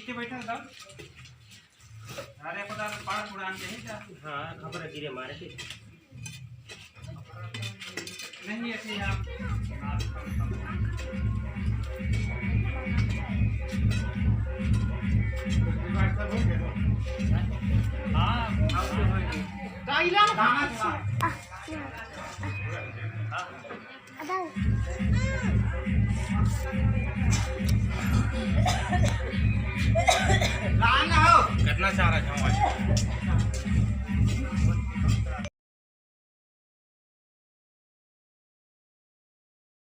इथे बैठा था अरे पता पाड़ थोड़ा आने हैं क्या हाँ खबर है गिरे मारे थे नहीं ऐसे आप हाँ काइला कितना चाह रहा है